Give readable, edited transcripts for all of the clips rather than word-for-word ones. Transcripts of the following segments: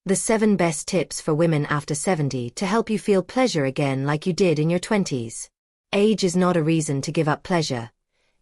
The 7 best tips for women after 70 to help you feel pleasure again like you did in your 20s. Age is not a reason to give up pleasure.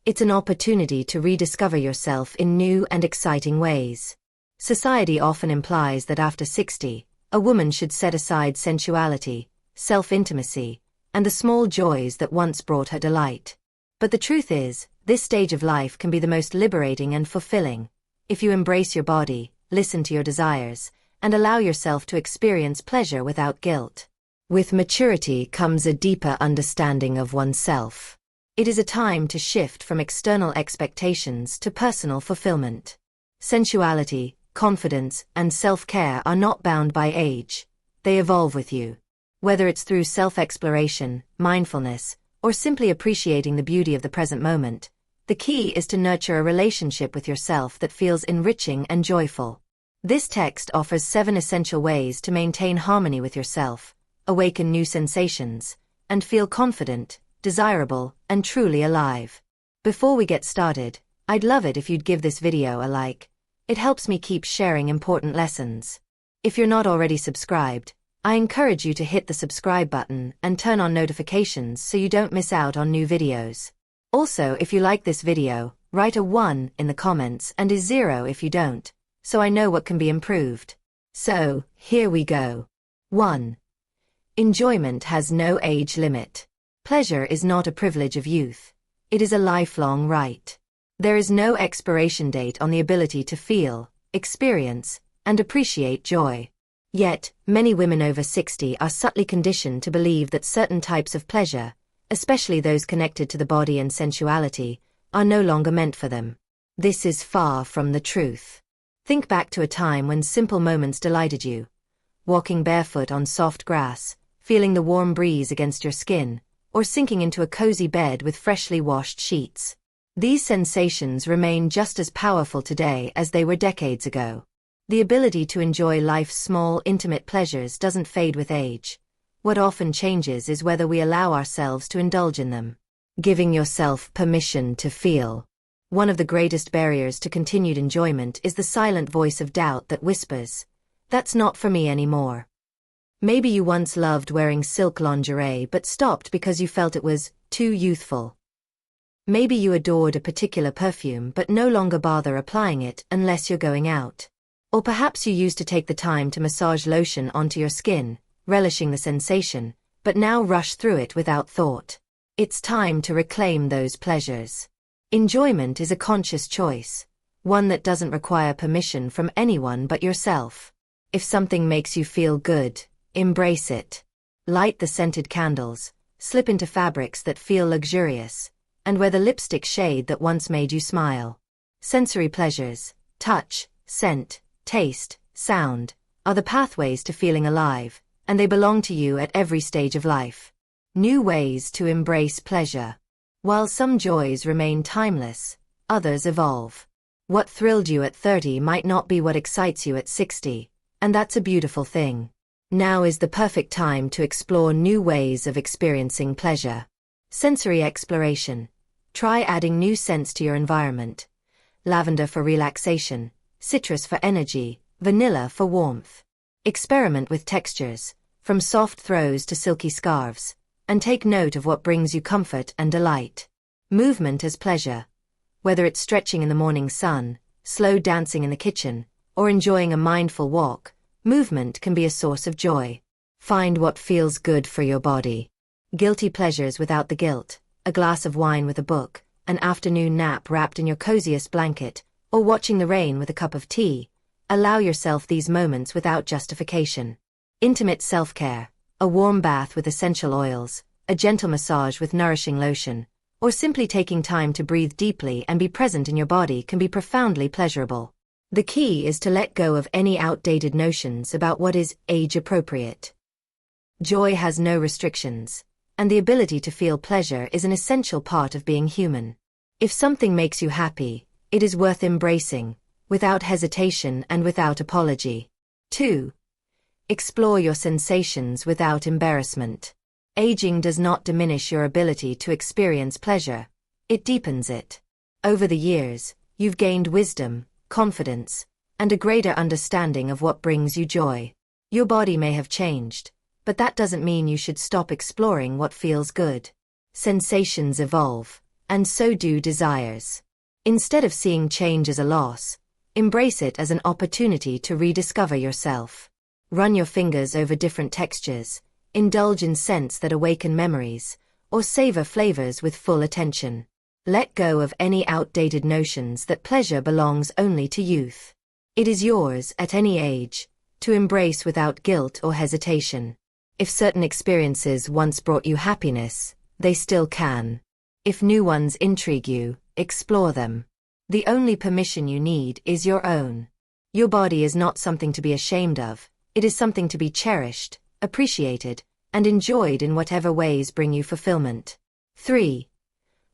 It's an opportunity to rediscover yourself in new and exciting ways. Society often implies that after 60, a woman should set aside sensuality, self-intimacy, and the small joys that once brought her delight. But the truth is, this stage of life can be the most liberating and fulfilling, if you embrace your body, listen to your desires, and allow yourself to experience pleasure without guilt. With maturity comes a deeper understanding of oneself. It is a time to shift from external expectations to personal fulfillment. Sensuality, confidence, and self-care are not bound by age. They evolve with you. Whether it's through self-exploration, mindfulness, or simply appreciating the beauty of the present moment, the key is to nurture a relationship with yourself that feels enriching and joyful. This text offers 7 essential ways to maintain harmony with yourself, awaken new sensations, and feel confident, desirable, and truly alive. Before we get started, I'd love it if you'd give this video a like. It helps me keep sharing important lessons. If you're not already subscribed, I encourage you to hit the subscribe button and turn on notifications so you don't miss out on new videos. Also, if you like this video, write a 1 in the comments and a 0 if you don't, so I know what can be improved. So, here we go. 1. Enjoyment has no age limit. Pleasure is not a privilege of youth. It is a lifelong right. There is no expiration date on the ability to feel, experience, and appreciate joy. Yet, many women over 60 are subtly conditioned to believe that certain types of pleasure, especially those connected to the body and sensuality, are no longer meant for them. This is far from the truth. Think back to a time when simple moments delighted you. Walking barefoot on soft grass, feeling the warm breeze against your skin, or sinking into a cozy bed with freshly washed sheets. These sensations remain just as powerful today as they were decades ago. The ability to enjoy life's small, intimate pleasures doesn't fade with age. What often changes is whether we allow ourselves to indulge in them. Giving yourself permission to feel. One of the greatest barriers to continued enjoyment is the silent voice of doubt that whispers, "That's not for me anymore." Maybe you once loved wearing silk lingerie but stopped because you felt it was too youthful. Maybe you adored a particular perfume but no longer bother applying it unless you're going out. Or perhaps you used to take the time to massage lotion onto your skin, relishing the sensation, but now rush through it without thought. It's time to reclaim those pleasures. Enjoyment is a conscious choice, one that doesn't require permission from anyone but yourself. If something makes you feel good, embrace it. Light the scented candles, slip into fabrics that feel luxurious, and wear the lipstick shade that once made you smile. Sensory pleasures, touch, scent, taste, sound, are the pathways to feeling alive, and they belong to you at every stage of life. New ways to embrace pleasure. While some joys remain timeless, others evolve. What thrilled you at 30 might not be what excites you at 60, and that's a beautiful thing. Now is the perfect time to explore new ways of experiencing pleasure. Sensory exploration. Try adding new scents to your environment. Lavender for relaxation, citrus for energy, vanilla for warmth. Experiment with textures, from soft throws to silky scarves, and take note of what brings you comfort and delight. Movement as pleasure. Whether it's stretching in the morning sun, slow dancing in the kitchen, or enjoying a mindful walk, movement can be a source of joy. Find what feels good for your body. Guilty pleasures without the guilt, a glass of wine with a book, an afternoon nap wrapped in your coziest blanket, or watching the rain with a cup of tea. Allow yourself these moments without justification. Intimate self-care, a warm bath with essential oils, a gentle massage with nourishing lotion, or simply taking time to breathe deeply and be present in your body can be profoundly pleasurable. The key is to let go of any outdated notions about what is age-appropriate. Joy has no restrictions, and the ability to feel pleasure is an essential part of being human. If something makes you happy, it is worth embracing, without hesitation and without apology. 2. Explore your sensations without embarrassment. Aging does not diminish your ability to experience pleasure, it deepens it. Over the years, you've gained wisdom, confidence, and a greater understanding of what brings you joy. Your body may have changed, but that doesn't mean you should stop exploring what feels good. Sensations evolve, and so do desires. Instead of seeing change as a loss, embrace it as an opportunity to rediscover yourself. Run your fingers over different textures, indulge in scents that awaken memories, or savor flavors with full attention. Let go of any outdated notions that pleasure belongs only to youth. It is yours, at any age, to embrace without guilt or hesitation. If certain experiences once brought you happiness, they still can. If new ones intrigue you, explore them. The only permission you need is your own. Your body is not something to be ashamed of, it is something to be cherished, appreciated, and enjoyed in whatever ways bring you fulfillment. 3.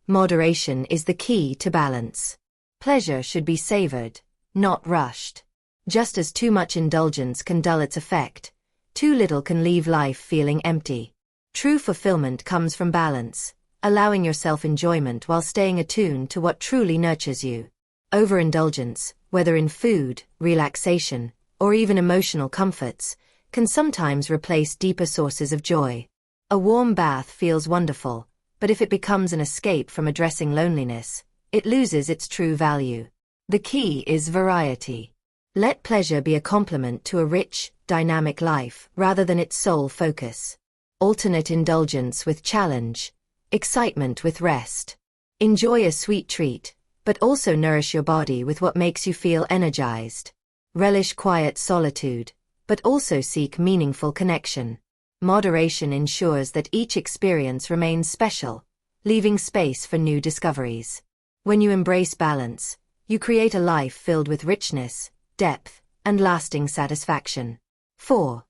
Moderation is the key to balance. Pleasure should be savored, not rushed. Just as too much indulgence can dull its effect, too little can leave life feeling empty. True fulfillment comes from balance, allowing yourself enjoyment while staying attuned to what truly nurtures you. Overindulgence, whether in food, relaxation, or even emotional comforts, can sometimes replace deeper sources of joy. A warm bath feels wonderful, but if it becomes an escape from addressing loneliness, it loses its true value. The key is variety. Let pleasure be a complement to a rich, dynamic life rather than its sole focus. Alternate indulgence with challenge, excitement with rest. Enjoy a sweet treat, but also nourish your body with what makes you feel energized. Relish quiet solitude, but also seek meaningful connection. Moderation ensures that each experience remains special, leaving space for new discoveries. When you embrace balance, you create a life filled with richness, depth, and lasting satisfaction. 4.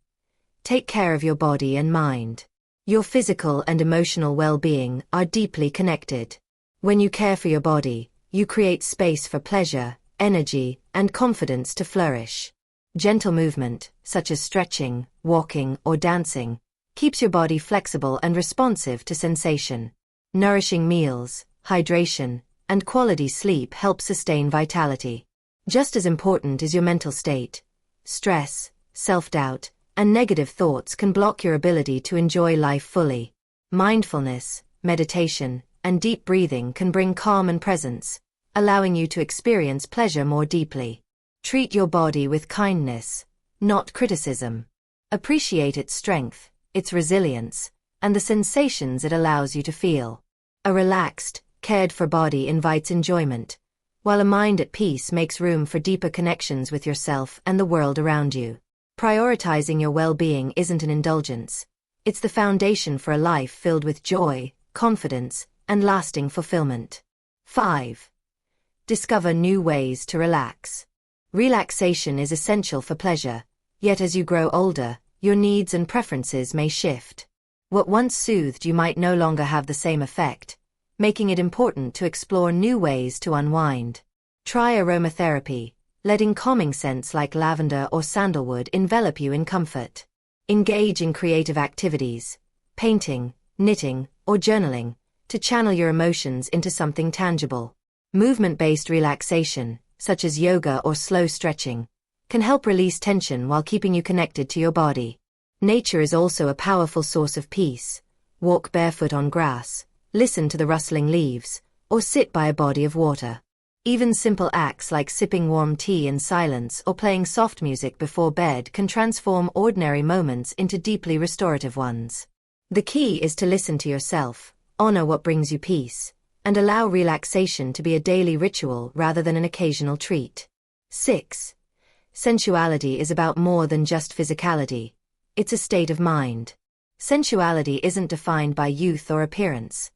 Take care of your body and mind. Your physical and emotional well-being are deeply connected. When you care for your body, you create space for pleasure, energy, and confidence to flourish. Gentle movement, such as stretching, walking, or dancing, keeps your body flexible and responsive to sensation. Nourishing meals, hydration, and quality sleep help sustain vitality. Just as important is your mental state. Stress, self-doubt, and negative thoughts can block your ability to enjoy life fully. Mindfulness, meditation, and deep breathing can bring calm and presence, allowing you to experience pleasure more deeply. Treat your body with kindness, not criticism. Appreciate its strength, its resilience, and the sensations it allows you to feel. A relaxed, cared-for body invites enjoyment, while a mind at peace makes room for deeper connections with yourself and the world around you. Prioritizing your well-being isn't an indulgence. It's the foundation for a life filled with joy, confidence, and lasting fulfillment. 5. Discover new ways to relax. Relaxation is essential for pleasure, yet as you grow older, your needs and preferences may shift. What once soothed you might no longer have the same effect, making it important to explore new ways to unwind. Try aromatherapy, letting calming scents like lavender or sandalwood envelop you in comfort. Engage in creative activities, painting, knitting, or journaling, to channel your emotions into something tangible. Movement-based relaxation, such as yoga or slow stretching, can help release tension while keeping you connected to your body. Nature is also a powerful source of peace. Walk barefoot on grass, listen to the rustling leaves, or sit by a body of water. Even simple acts like sipping warm tea in silence or playing soft music before bed can transform ordinary moments into deeply restorative ones. The key is to listen to yourself, honor what brings you peace, and allow relaxation to be a daily ritual rather than an occasional treat. 6. Sensuality is about more than just physicality. It's a state of mind. Sensuality isn't defined by youth or appearance.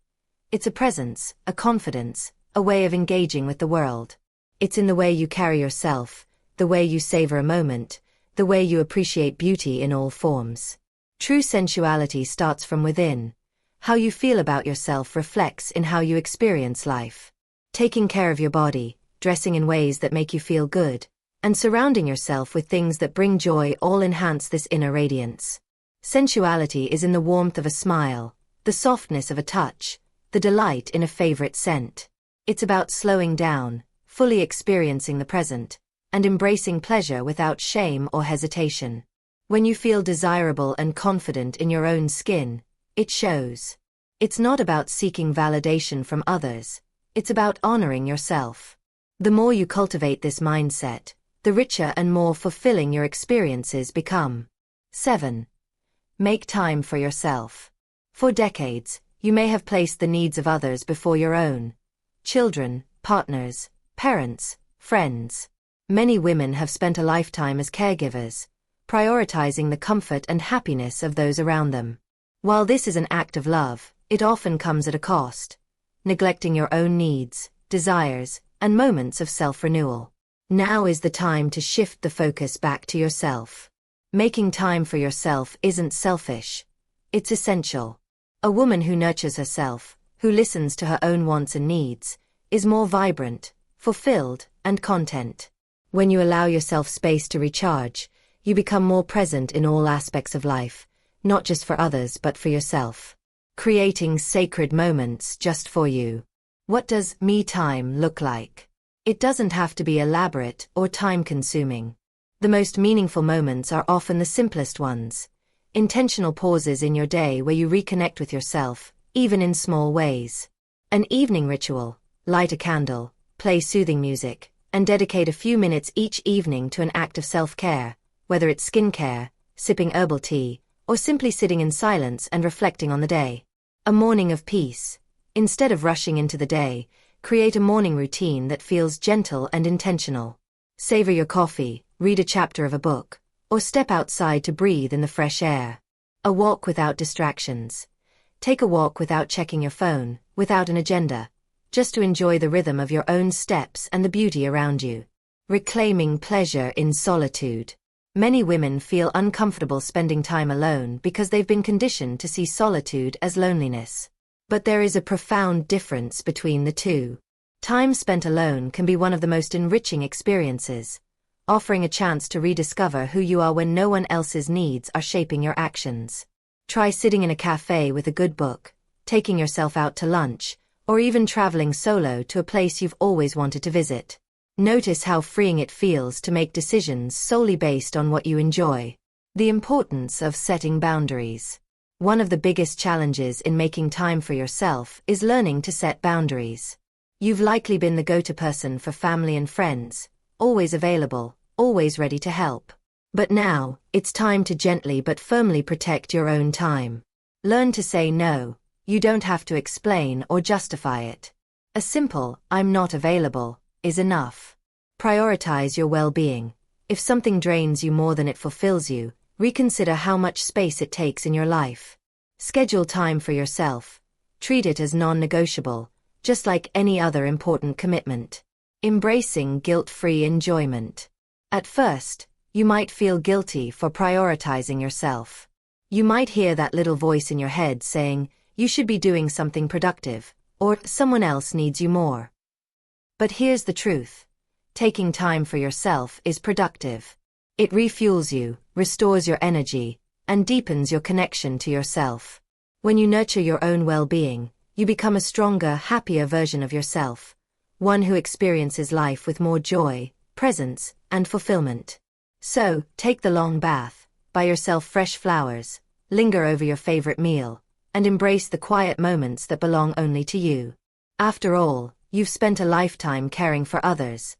It's a presence, a confidence, a way of engaging with the world. It's in the way you carry yourself, the way you savor a moment, the way you appreciate beauty in all forms. True sensuality starts from within. How you feel about yourself reflects in how you experience life. Taking care of your body, dressing in ways that make you feel good, and surrounding yourself with things that bring joy all enhance this inner radiance. Sensuality is in the warmth of a smile, the softness of a touch, the delight in a favorite scent. It's about slowing down, fully experiencing the present, and embracing pleasure without shame or hesitation. When you feel desirable and confident in your own skin, it shows. It's not about seeking validation from others, it's about honoring yourself. The more you cultivate this mindset, the richer and more fulfilling your experiences become. 7. Make time for yourself. For decades, you may have placed the needs of others before your own. Children, partners, parents, friends. Many women have spent a lifetime as caregivers, prioritizing the comfort and happiness of those around them. While this is an act of love, it often comes at a cost, neglecting your own needs, desires, and moments of self-renewal. Now is the time to shift the focus back to yourself. Making time for yourself isn't selfish, it's essential. A woman who nurtures herself, who listens to her own wants and needs, is more vibrant, fulfilled, and content. When you allow yourself space to recharge, you become more present in all aspects of life, not just for others but for yourself. Creating sacred moments just for you. What does me time look like? It doesn't have to be elaborate or time-consuming. The most meaningful moments are often the simplest ones. Intentional pauses in your day where you reconnect with yourself, even in small ways. An evening ritual, light a candle, play soothing music, and dedicate a few minutes each evening to an act of self-care, whether it's skincare, sipping herbal tea, or simply sitting in silence and reflecting on the day. A morning of peace. Instead of rushing into the day, create a morning routine that feels gentle and intentional. Savor your coffee, read a chapter of a book, or step outside to breathe in the fresh air. A walk without distractions. Take a walk without checking your phone, without an agenda, just to enjoy the rhythm of your own steps and the beauty around you. Reclaiming pleasure in solitude. Many women feel uncomfortable spending time alone because they've been conditioned to see solitude as loneliness. But there is a profound difference between the two. Time spent alone can be one of the most enriching experiences, offering a chance to rediscover who you are when no one else's needs are shaping your actions. Try sitting in a cafe with a good book, taking yourself out to lunch, or even traveling solo to a place you've always wanted to visit. Notice how freeing it feels to make decisions solely based on what you enjoy. The importance of setting boundaries. One of the biggest challenges in making time for yourself is learning to set boundaries. You've likely been the go-to person for family and friends, always available, always ready to help. But now, it's time to gently but firmly protect your own time. Learn to say no. You don't have to explain or justify it. A simple, "I'm not available," is enough. Prioritize your well-being. If something drains you more than it fulfills you, reconsider how much space it takes in your life. Schedule time for yourself. Treat it as non-negotiable, just like any other important commitment. Embracing guilt-free enjoyment. At first, you might feel guilty for prioritizing yourself. You might hear that little voice in your head saying, "You should be doing something productive," or "someone else needs you more." But here's the truth. Taking time for yourself is productive. It refuels you, restores your energy, and deepens your connection to yourself. When you nurture your own well-being, you become a stronger, happier version of yourself, one who experiences life with more joy, presence, and fulfillment. So, take the long bath, buy yourself fresh flowers, linger over your favorite meal, and embrace the quiet moments that belong only to you. After all, you've spent a lifetime caring for others.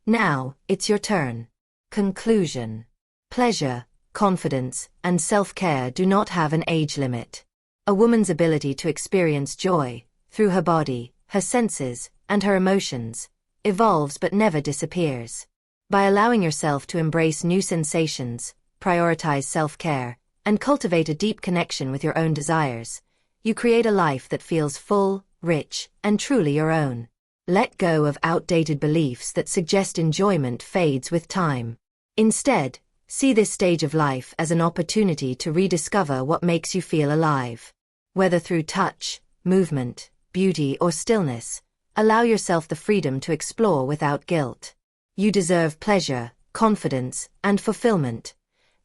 Now, it's your turn. Conclusion. Pleasure, confidence, and self-care do not have an age limit. A woman's ability to experience joy, through her body, her senses, and her emotions, evolves but never disappears. By allowing yourself to embrace new sensations, prioritize self-care, and cultivate a deep connection with your own desires, you create a life that feels full, rich, and truly your own. Let go of outdated beliefs that suggest enjoyment fades with time. Instead, see this stage of life as an opportunity to rediscover what makes you feel alive. Whether through touch, movement, beauty, or stillness, allow yourself the freedom to explore without guilt. You deserve pleasure, confidence, and fulfillment,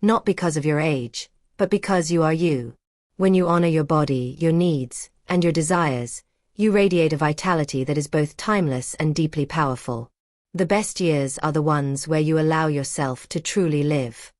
not because of your age, but because you are you. When you honor your body, your needs, and your desires, you radiate a vitality that is both timeless and deeply powerful. The best years are the ones where you allow yourself to truly live.